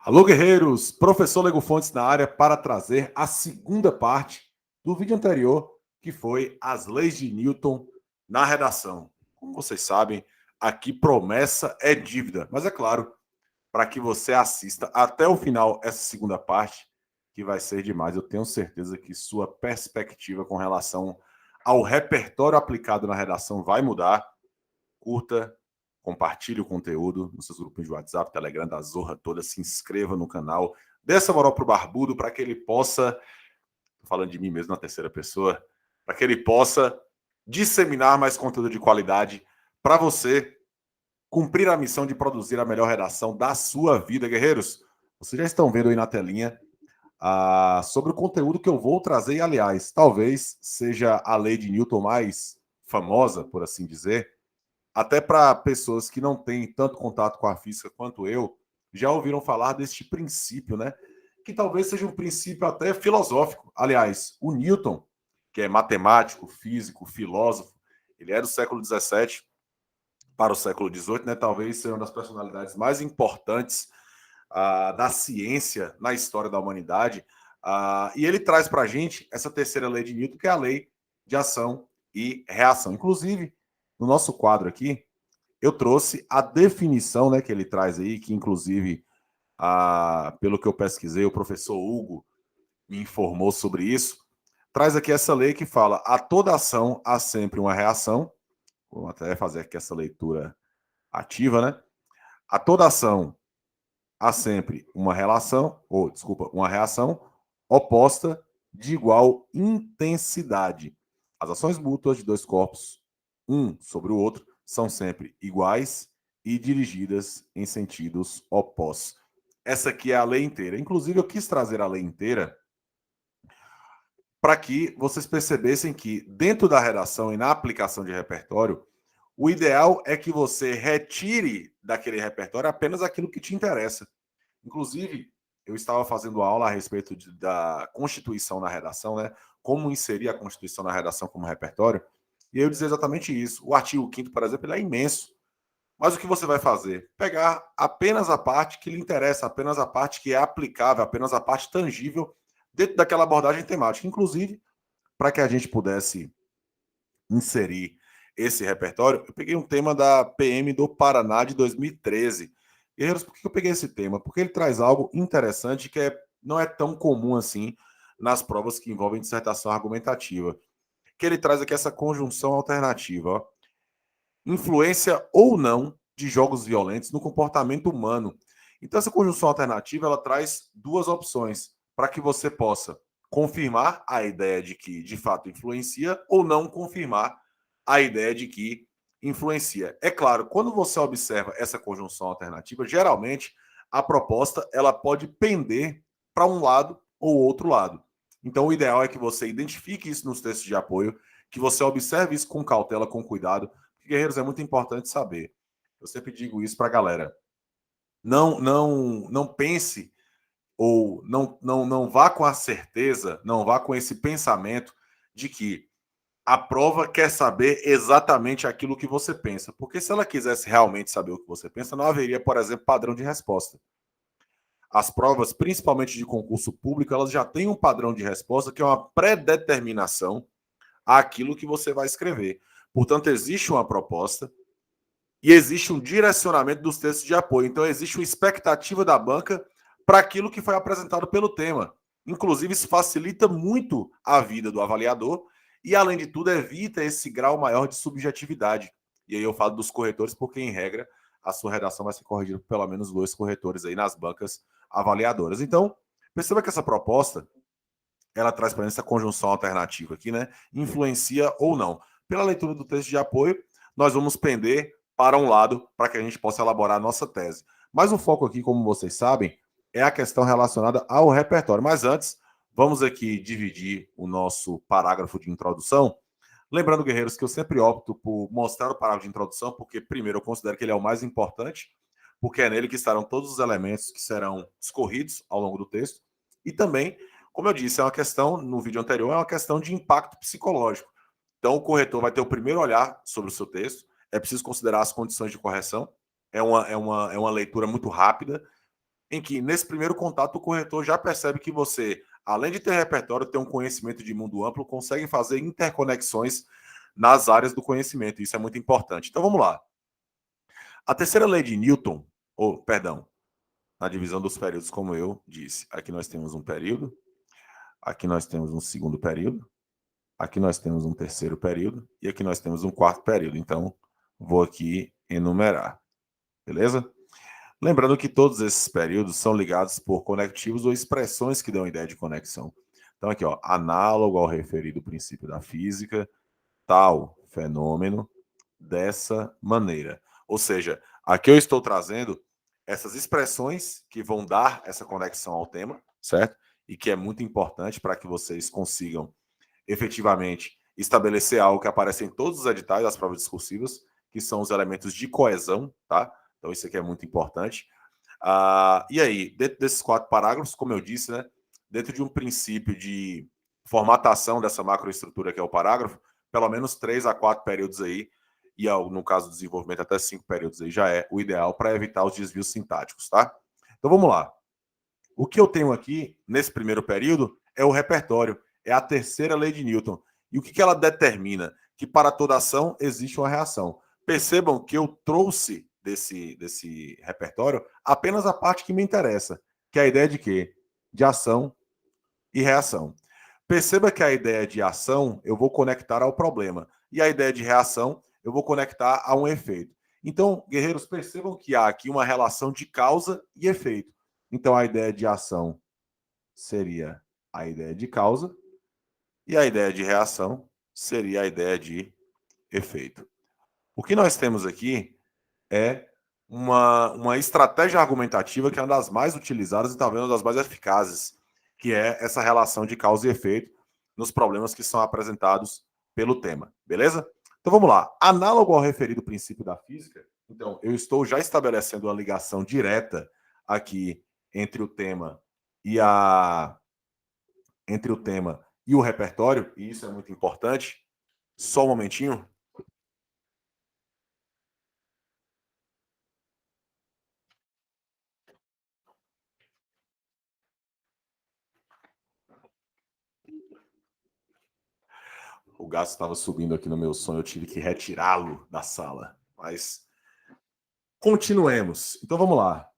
Alô, guerreiros! Professor Lego Fontes na área para trazer a segunda parte do vídeo anterior, que foi as leis de Newton na redação. Como vocês sabem, aqui promessa é dívida, mas é claro, para que você assista até o final essa segunda parte, que vai ser demais. Eu tenho certeza que sua perspectiva com relação ao repertório aplicado na redação vai mudar. Curta, compartilhe o conteúdo nos seus grupos de WhatsApp, Telegram, da Zorra toda, se inscreva no canal, dê essa moral pro Barbudo para que ele possa, tô falando de mim mesmo na terceira pessoa, para que ele possa disseminar mais conteúdo de qualidade para você cumprir a missão de produzir a melhor redação da sua vida, guerreiros. Vocês já estão vendo aí na telinha sobre o conteúdo que eu vou trazer, e, aliás, talvez seja a lei de Newton mais famosa, por assim dizer, até para pessoas que não têm tanto contato com a física quanto eu, já ouviram falar deste princípio, né? Que talvez seja um princípio até filosófico. Aliás, o Newton, que é matemático, físico, filósofo, ele é do século XVII para o século XVIII, né? Talvez seja uma das personalidades mais importantes da ciência na história da humanidade. E ele traz para a gente essa terceira lei de Newton, que é a lei de ação e reação. Inclusive, no nosso quadro aqui, eu trouxe a definição, né, que ele traz aí, que inclusive, pelo que eu pesquisei, o professor Hugo me informou sobre isso. Traz aqui essa lei que fala: a toda ação há sempre uma reação. Vou até fazer aqui essa leitura ativa, né? A toda ação há sempre uma relação, uma reação oposta de igual intensidade. As ações mútuas de dois corpos, um sobre o outro, são sempre iguais e dirigidas em sentidos opostos. Essa aqui é a lei inteira. Inclusive, eu quis trazer a lei inteira para que vocês percebessem que, dentro da redação e na aplicação de repertório, o ideal é que você retire daquele repertório apenas aquilo que te interessa. Inclusive, eu estava fazendo aula a respeito da Constituição na redação, né? Como inserir a Constituição na redação como repertório. E eu dizia exatamente isso. O artigo 5º, por exemplo, ele é imenso. Mas o que você vai fazer? Pegar apenas a parte que lhe interessa, apenas a parte que é aplicável, apenas a parte tangível dentro daquela abordagem temática. Inclusive, para que a gente pudesse inserir esse repertório, eu peguei um tema da PM do Paraná de 2013. Guerreiros, por que eu peguei esse tema? Porque ele traz algo interessante que não é tão comum assim nas provas que envolvem dissertação argumentativa. Que ele traz aqui essa conjunção alternativa. Ó. Influência ou não de jogos violentos no comportamento humano. Então, essa conjunção alternativa ela traz duas opções para que você possa confirmar a ideia de que de fato influencia ou não confirmar a ideia de que influencia. É claro, quando você observa essa conjunção alternativa, geralmente a proposta ela pode pender para um lado ou outro lado. Então, o ideal é que você identifique isso nos textos de apoio, que você observe isso com cautela, com cuidado. Guerreiros, é muito importante saber. Eu sempre digo isso para a galera. Não pense ou não vá com a certeza, não vá com esse pensamento de que a prova quer saber exatamente aquilo que você pensa. Porque se ela quisesse realmente saber o que você pensa, não haveria, por exemplo, padrão de resposta. As provas, principalmente de concurso público, elas já têm um padrão de resposta que é uma predeterminação àquilo que você vai escrever. Portanto, existe uma proposta e existe um direcionamento dos textos de apoio. Então, existe uma expectativa da banca para aquilo que foi apresentado pelo tema. Inclusive, isso facilita muito a vida do avaliador e, além de tudo, evita esse grau maior de subjetividade. E aí eu falo dos corretores porque, em regra, a sua redação vai ser corrigida por pelo menos 2 corretores aí nas bancas avaliadoras. Então, perceba que essa proposta, ela traz para essa conjunção alternativa aqui, né? Influencia ou não. Pela leitura do texto de apoio, nós vamos pender para um lado para que a gente possa elaborar a nossa tese. Mas o foco aqui, como vocês sabem, é a questão relacionada ao repertório. Mas antes, vamos aqui dividir o nosso parágrafo de introdução. Lembrando, guerreiros, que eu sempre opto por mostrar o parágrafo de introdução, porque, primeiro, eu considero que ele é o mais importante, porque é nele que estarão todos os elementos que serão discorridos ao longo do texto. E também, como eu disse, é uma questão, no vídeo anterior, é uma questão de impacto psicológico. Então, o corretor vai ter o primeiro olhar sobre o seu texto, é preciso considerar as condições de correção, é uma leitura muito rápida, em que, nesse primeiro contato, o corretor já percebe que você, além de ter repertório, ter um conhecimento de mundo amplo, consegue fazer interconexões nas áreas do conhecimento. Isso é muito importante. Então, vamos lá. A terceira lei de Newton, perdão, na divisão dos períodos, como eu disse, aqui nós temos um período, aqui nós temos um segundo período, aqui nós temos um terceiro período e aqui nós temos um quarto período. Então, vou aqui enumerar, beleza? Lembrando que todos esses períodos são ligados por conectivos ou expressões que dão ideia de conexão. Então, aqui, ó, análogo ao referido princípio da física, tal fenômeno dessa maneira. Ou seja, aqui eu estou trazendo essas expressões que vão dar essa conexão ao tema, certo? E que é muito importante para que vocês consigam efetivamente estabelecer algo que aparece em todos os editais das provas discursivas, que são os elementos de coesão, tá? Então isso aqui é muito importante. E aí, dentro desses 4 parágrafos, como eu disse, né, dentro de um princípio de formatação dessa macroestrutura que é o parágrafo, pelo menos 3 a 4 períodos aí, e no caso do desenvolvimento até 5 períodos aí já é o ideal para evitar os desvios sintáticos, tá? Então vamos lá. O que eu tenho aqui, nesse primeiro período, é o repertório, é a terceira lei de Newton. E o que ela determina? Que para toda ação existe uma reação. Percebam que eu trouxe desse repertório apenas a parte que me interessa, que é a ideia de quê? De ação e reação. Perceba que a ideia de ação eu vou conectar ao problema e a ideia de reação eu vou conectar a um efeito. Então, guerreiros, percebam que há aqui uma relação de causa e efeito. Então, a ideia de ação seria a ideia de causa e a ideia de reação seria a ideia de efeito. O que nós temos aqui é uma estratégia argumentativa que é uma das mais utilizadas e talvez uma das mais eficazes, que é essa relação de causa e efeito nos problemas que são apresentados pelo tema, beleza? Então vamos lá. Análogo ao referido princípio da física, então eu estou já estabelecendo uma ligação direta aqui entre o tema e o repertório, e isso é muito importante. Só um momentinho. O gato estava subindo aqui no meu sonho, eu tive que retirá-lo da sala. Mas continuemos. Então vamos lá.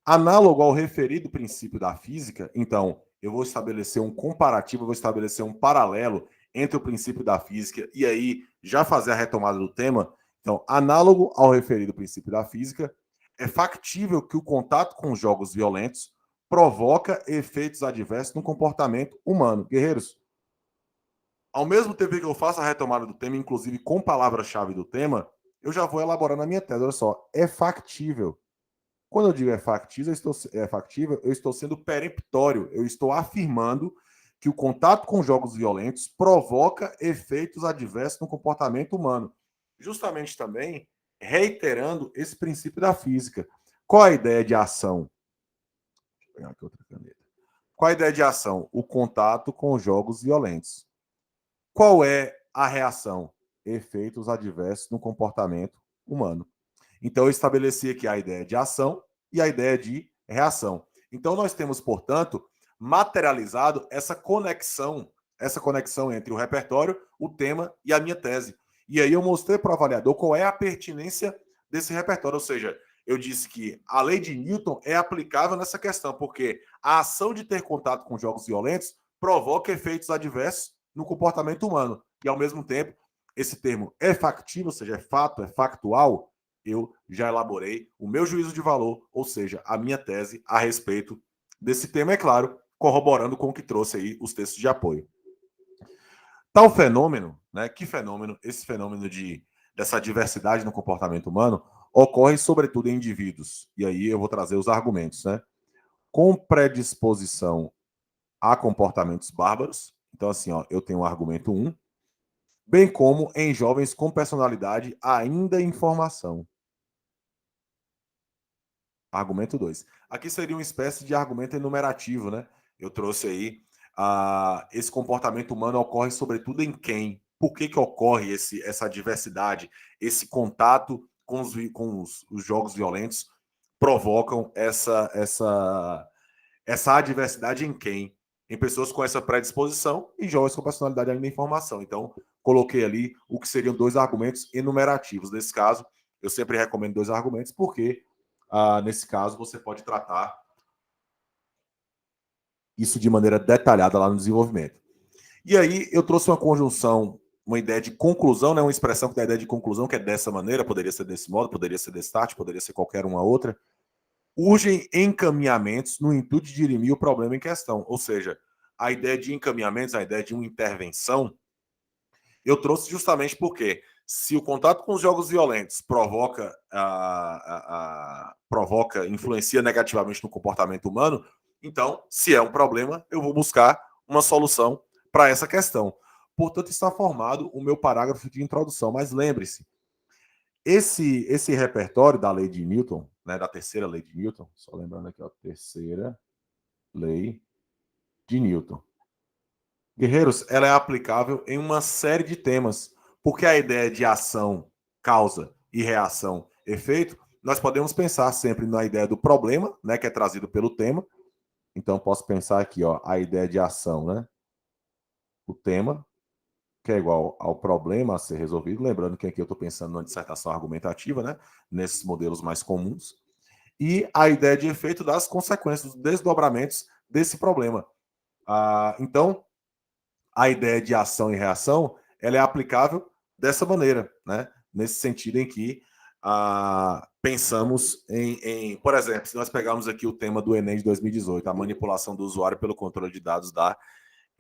Análogo ao referido princípio da física, então eu vou estabelecer um comparativo, eu vou estabelecer um paralelo entre o princípio da física e aí já fazer a retomada do tema. Então, análogo ao referido princípio da física, é factível que o contato com jogos violentos provoca efeitos adversos no comportamento humano. Guerreiros, ao mesmo tempo que eu faço a retomada do tema, inclusive com palavra-chave do tema, eu já vou elaborando a minha tese. Olha só, é factível. Quando eu digo é factível, eu estou sendo peremptório, eu estou afirmando que o contato com jogos violentos provoca efeitos adversos no comportamento humano. Justamente também reiterando esse princípio da física. Qual a ideia de ação? Deixa eu pegar aqui outra caneta. Qual a ideia de ação? O contato com jogos violentos. Qual é a reação? Efeitos adversos no comportamento humano. Então, eu estabeleci aqui a ideia de ação e a ideia de reação. Então, nós temos, portanto, materializado essa conexão entre o repertório, o tema e a minha tese. E aí eu mostrei para o avaliador qual é a pertinência desse repertório, ou seja, eu disse que a lei de Newton é aplicável nessa questão, porque a ação de ter contato com jogos violentos provoca efeitos adversos no comportamento humano. E, ao mesmo tempo, esse termo é factível, ou seja, é fato, é factual, eu já elaborei o meu juízo de valor, ou seja, a minha tese a respeito desse tema, é claro, corroborando com o que trouxe aí os textos de apoio. Tal fenômeno, né? Que fenômeno? Esse fenômeno dessa diversidade no comportamento humano ocorre sobretudo em indivíduos. E aí eu vou trazer os argumentos, né? Com predisposição a comportamentos bárbaros. Então, assim, ó, eu tenho o argumento 1, bem como em jovens com personalidade ainda em formação. Argumento 2. Aqui seria uma espécie de argumento enumerativo, né? Eu trouxe aí esse comportamento humano ocorre sobretudo em quem? Por que ocorre essa diversidade, esse contato com os jogos violentos? provocam essa adversidade em quem? Em pessoas com essa predisposição e jovens com personalidade além da informação. Então, coloquei ali o que seriam 2 argumentos enumerativos. Nesse caso, eu sempre recomendo 2 argumentos, porque nesse caso você pode tratar isso de maneira detalhada lá no desenvolvimento. E aí eu trouxe uma conjunção, uma ideia de conclusão, né, uma expressão que dá a ideia de conclusão, que é dessa maneira, poderia ser desse modo, poderia ser desse start, poderia ser qualquer uma outra. Urgem encaminhamentos no intuito de dirimir o problema em questão. Ou seja, a ideia de encaminhamentos, a ideia de uma intervenção, eu trouxe justamente porque se o contato com os jogos violentos influencia negativamente no comportamento humano, então, se é um problema, eu vou buscar uma solução para essa questão. Portanto, está formado o meu parágrafo de introdução. Mas lembre-se, esse repertório da lei de Newton, né, da terceira lei de Newton, só lembrando aqui, ó, terceira lei de Newton. Guerreiros, ela é aplicável em uma série de temas, porque a ideia de ação, causa e reação, efeito, nós podemos pensar sempre na ideia do problema, né, que é trazido pelo tema. Então, posso pensar aqui, ó, a ideia de ação, né? O tema, que é igual ao problema a ser resolvido. Lembrando que aqui eu estou pensando numa dissertação argumentativa, né? Nesses modelos mais comuns. E a ideia de efeito das consequências, dos desdobramentos desse problema. Então, a ideia de ação e reação, ela é aplicável dessa maneira, né? Nesse sentido em que pensamos por exemplo, se nós pegarmos aqui o tema do Enem de 2018, a manipulação do usuário pelo controle de dados da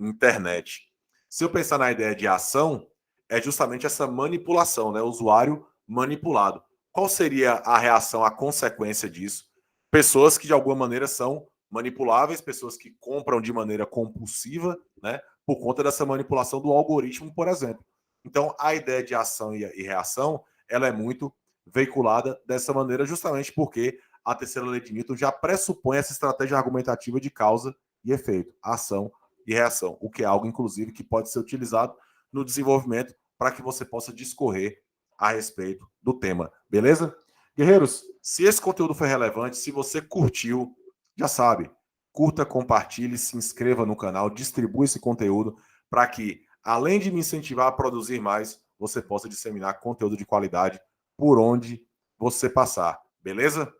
internet. Se eu pensar na ideia de ação, é justamente essa manipulação, né? O usuário manipulado. Qual seria a reação, a consequência disso? Pessoas que de alguma maneira são manipuláveis, pessoas que compram de maneira compulsiva, né? Por conta dessa manipulação do algoritmo, por exemplo. Então, a ideia de ação e reação, ela é muito veiculada dessa maneira, justamente porque a terceira lei de Newton já pressupõe essa estratégia argumentativa de causa e efeito, ação e reação, o que é algo, inclusive, que pode ser utilizado no desenvolvimento para que você possa discorrer a respeito do tema. Beleza? Guerreiros, se esse conteúdo foi relevante, se você curtiu, já sabe, curta, compartilhe, se inscreva no canal, distribua esse conteúdo para que, além de me incentivar a produzir mais, você possa disseminar conteúdo de qualidade por onde você passar. Beleza?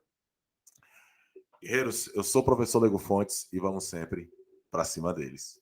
Guerreiros, eu sou o professor Lego Fontes e vamos sempre para cima deles.